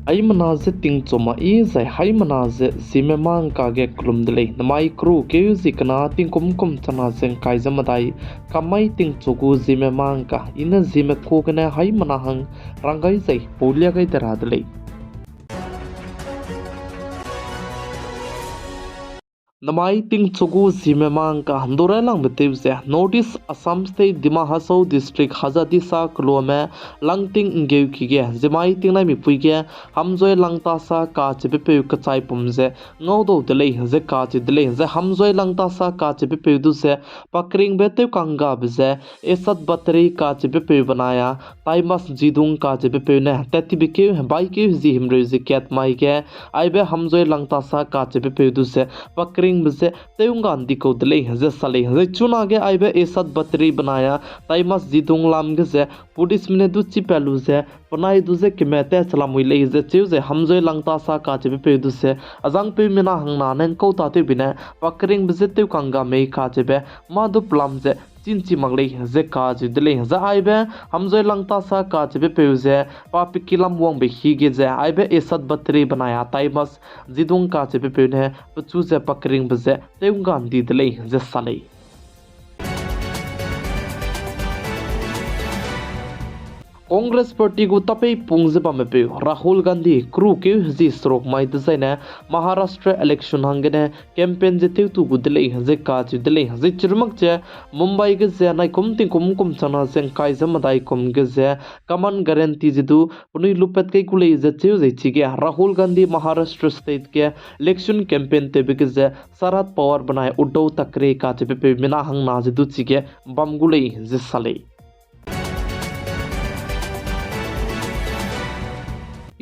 ai mana ze ting choma I zai hai mana ze Zeme mang ka ge klum dele namai kru ke zikna ting kum chana zeng kai zamadai kamai ting chogu Zeme mang ka ina Zeme ko gna hai mana hang rangai zai polia gai dara dele namai ting chogu Zeme mang ka handora lang betev ze notice Assam state Dima Hasau district Hazati sa klome Langting ngeu ki ge zemai ting na mi pui ge hamzoi langta sa ka che pe ka chai pum ze ngodo dele ze ka che dele ze hamzoi langta sa ka che pe du se pakring bete kanga bze esat batri ka che pe banaya taimas jidung ka che pe ne tati bike bai ke ji himre ze ket mai ge aibe hamzoi langta sa ka che pe du se pakring bze teunga diko dele ze sale ze chuna ge aibe esat batri banaya taimas jidung lam ge ze police मिने दु चिपेलु से पनाई दु से किमेते सलामुई ले जे चिउ जे हमजोय langta sa ka che pe du se ajang pe mina hangna nen ko ta te bine pakring bze te kanga me ka che be ma du plam je chinchi mangle je ka je dele za ai be हमजोय langta sa ka che pe je pa pikilam wong be hi ge je ai be esat batri banaya taimas jidung ka che pe ne chu je pakring bze te ungam di dele je sale Congress party को तपे पुंगजबा में पे Rahul Gandhi crew के जी stroke माइ दसाइना Maharashtra election हंगने campaign जते तु गुदले जे काज दले जे चिरमक जे मुंबई के जे नाइ कुम चना जे काय जमदाई कुम के जे कमन गारंटी जदु पुनि लुपत के कुले जे चे जे छिगे राहुल गांधी महाराष्ट्र स्टेट के इलेक्शन कैंपेन ते बिके जे सरत पावर बनाए उद्धव ठाकरे का पे मिना हंगना जदु छिगे बमगुले जे साले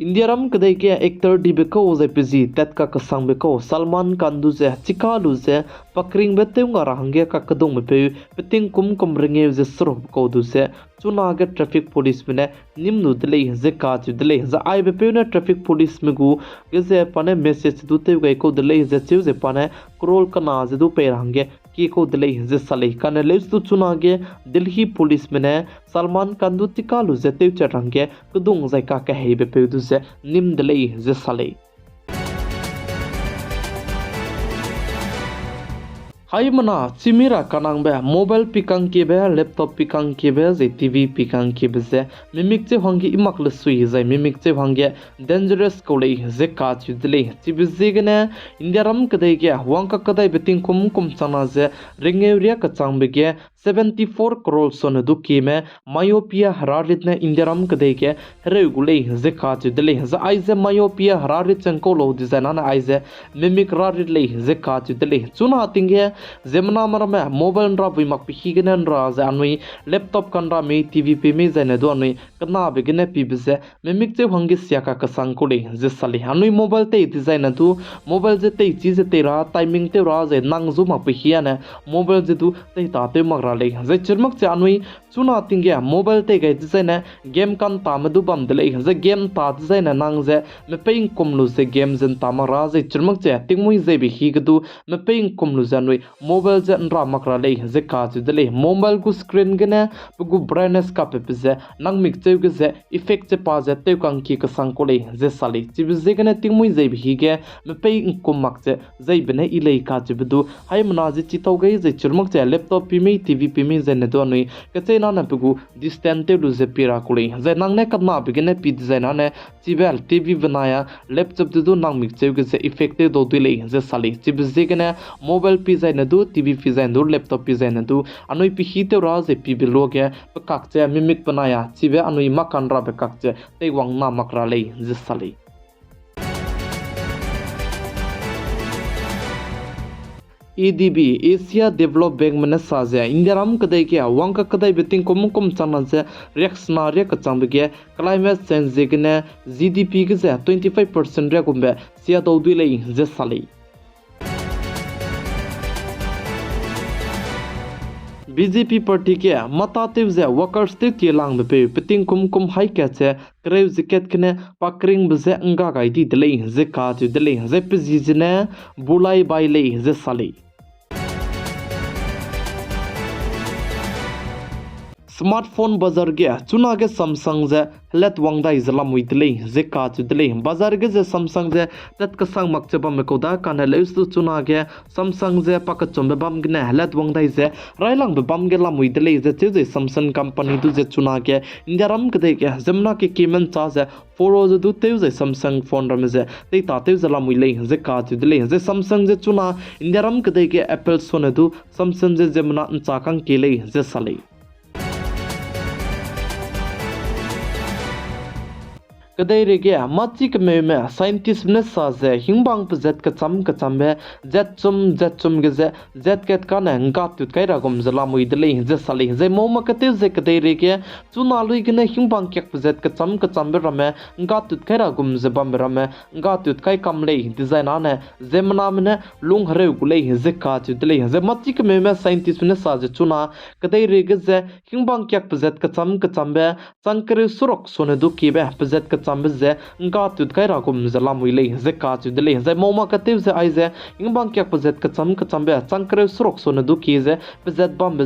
इंडिया रम कदे के एक्टर डिबेको जे पिजी तत्का कसंग बेको सलमान खान जे चिकालु जे पकरिंग बेतेंगा रहंगे का कदों में पे पितिंग कुम रिंगे जे सरो को दुसे चुना के ट्रैफिक पुलिस में निम्नु दले जे काज दले जे आई बे ने ट्रैफिक पुलिस में गु जे पने मैसेज दुते गई को दले जे चिउ जे पने क्रोल कना जे दु पे रहंगे की को दले जे सले कने लेस तु चुना के दिल्ली पुलिस में सलमान खान दु तिकालु जे ते चरंगे कदों जे का कहे बे दु जे निम दले जे सले हाई मना चिमिरा कनांग बे मोबाइल पिकांग के बे लैपटॉप पिकांग के बे जे टीवी पिकांग के बे जे मिमिक जे हंगे इमकल सुई जे मिमिक जे हंगे डेंजरस कोले जे काच दले चिबिजे गने इंडिया रम कदे के वांग कदे बेतिंग कुम चना जे रिंगेरिया कचांग बे के 74 करोड़ सोन दुखी में मायोपिया हरारित ने इंडिया रम कदे के रेगुले जे काच दले जे आइजे मायोपिया हरारित चंको लो डिजाइना ना आइजे मिमिक रारित ले जे काच दले चुना तिंगे जेमना मरमे मोबाइल रा बुइमक पिहिगेन रा जे अनui लैपटॉप कनरा मे टीवी पे मे जने दो अनui कना बेगने पिबजे मेमिक जे हंगे सियाका कसंग कोले जे सले अनui मोबाइल ते डिजाइन दु मोबाइल जे ते चीज ते रा टाइमिंग ते रा जे नांगजु मा पिहिया ने मोबाइल जे दु ते ताते मगरा ले जे चिरमक जे अनui चुना तिंगे मोबाइल ते गे डिजाइन गेम कान तामदु बम दले जे गेम ता डिजाइन नांग जे मे पेइंग कुमलु जे गेम जन तामरा जे चिरमक जे तिंगमुइ जे बि हिगदु मे पेइंग कुमलु जानui मोबाइल जे नरा मकरा ले जे काज दले मोबाइल को स्क्रीन गने गु ब्राइटनेस का पे जे नंग मिक जे गे जे इफेक्ट जे पा जे ते कांग की कसंग को ले जे साले चिब जे गने तिंगमुइ जे भी गे मे पे कुम मक जे बने इले का जे बदु हाय मना जे चितौ गई जे चिरमक जे लैपटॉप पि मे टीवी पि मे जे ने दो नई कचे ना न पुगु डिस्टेंस ते लु जे पिरा को ले जे नंग ने कदमा बिगने पि डिजाइन ने चिबेल टीवी बनाया लैपटॉप दु नंग मिक जे गे जे इफेक्ट दो दिले जे साले चिब जे गने मोबाइल पि नदु टीवी पिजाइन दु लैपटॉप पिजाइन नदु अनui पिहिते राज पि बिलोगे पकाकचे मिमिक बनाया चिबे अनui मकानरा बकाकचे ते वांगना मकरा ले जिसले EDB एशिया डेवलप बैंक में साजे इंडिया राम कदे के वांग कदे बेतिंग कुम चना से रिएक्शना रे कचांग के क्लाइमेट चेंज जेगने GDP के 25% रे कुंबे सिया दौदुई ले जे साले बीजेपी पार्टी के मतातिव जे वर्कर्स ते केलांग बे पितिंग कुम हाई कैचे क्रेव जिकेट कने पकरिंग बजे अंगा गाइदी दले जे काज दले जे पिजिजने बुलाई बाइले जे साले smartphone bazar ge chuna ge Samsung je let wangda izla muitli je ka chudli bazar ge je Samsung je tat ka sang mak chaba me koda kan le su chuna ge Samsung je pakat chombe bam gne let wangda je railang be bam ge la muitli je je Samsung company tu je chuna ge indiaram ke de ge zemna ke kimen cha je foro je du te je Samsung phone ram je te ta te je la muilei je ka chudli je Samsung je chuna indiaram ke de ge Apple sone du Samsung je zemna cha kang ke le je salei kadai rege machi ke me scientist ne sa je hingbang pu zet ka cham be zet chum ge je zet ket ka na nga tut kai ra gom zala mui dele je sali je moma ka te je kadai rege chuna lui ge ne hingbang kek pu zet ka cham be rame nga tut kai ra gom je bam rame nga tut kai kam le design ane je mna mne lung hre ku le je ka tu dele je machi ke me scientist ne sa je chuna kadai rege je hingbang kek pu zet ka cham be changkre surok sone du ki be pu zet ka Sambize nga tut kai ra kum zala muile ze ka chu dele ze moma ka te ze ai ze ingbang kyak pazet ka cham be changkre surok so na du ki ze pazet bam be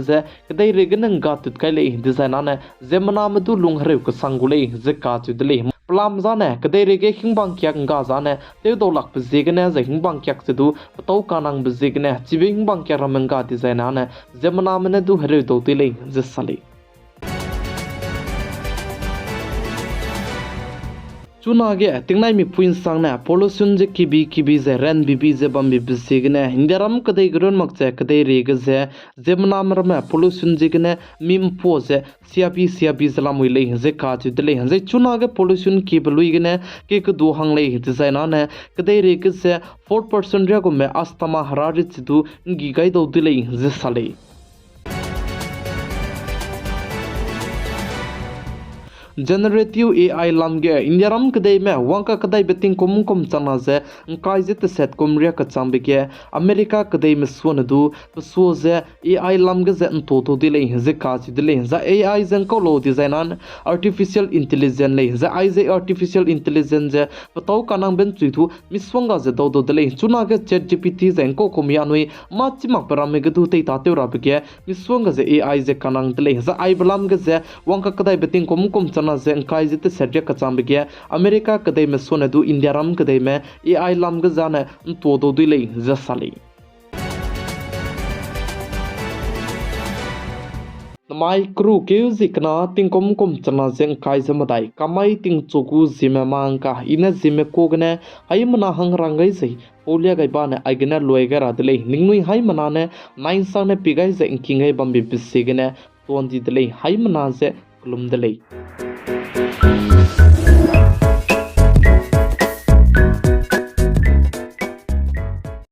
kadai re gan nga tut kai le design ane ze mana ma du lung hre ka sangule ze ka chu dele plam zane kadai re ge hingbang kyak nga zane te do lak pze gane ze hingbang kyak se du to kanang bze gane chibe hingbang kyak ram nga design ane ze mana ma ne du hre do tile ze sali chuna ge tingnai mi puin sang na pollution je kibi je ren bibi je bam bi bisigne hindaram kadai gron mak che kadai re ge je jemna mar pollution je gene mim po je siapi zala mui le je ka chu dele je chuna ge pollution ki blui gene ke ku du hang le design na kadai re ge je 4% re go me astama harari chidu ngi gai do dile je sale generative AI lamge indiaram kadai me wangka kadai beting kom chana je kai jit set komria ka chambike America kadai me suanadu so je AI lamge je to dile je ka chi dile za AI zen ko lo design an artificial intelligence le za ai je artificial intelligence je patau kanang ben chu miswanga je do dile chuna ge chat gpt zen ko komya nui ma chimak parame ge du te ta te ra bige miswanga je AI je kanang dile za ai blam ge je wangka kadai beting kom na zen kai jite serje ka chambige America kadai me sone du India ram kadai me AI lam ga jane to do dile za sali mai kru ke zikna tingkom chana zen kai jamadai kamai ting chogu zime mangka ina zime kogne haimana hang rangai sei polia gai bane aigena loiga radle ningnui haimana ne nine sang ne pigai ze inkingai bambi bisigene tondi dile haimana ze kulum dile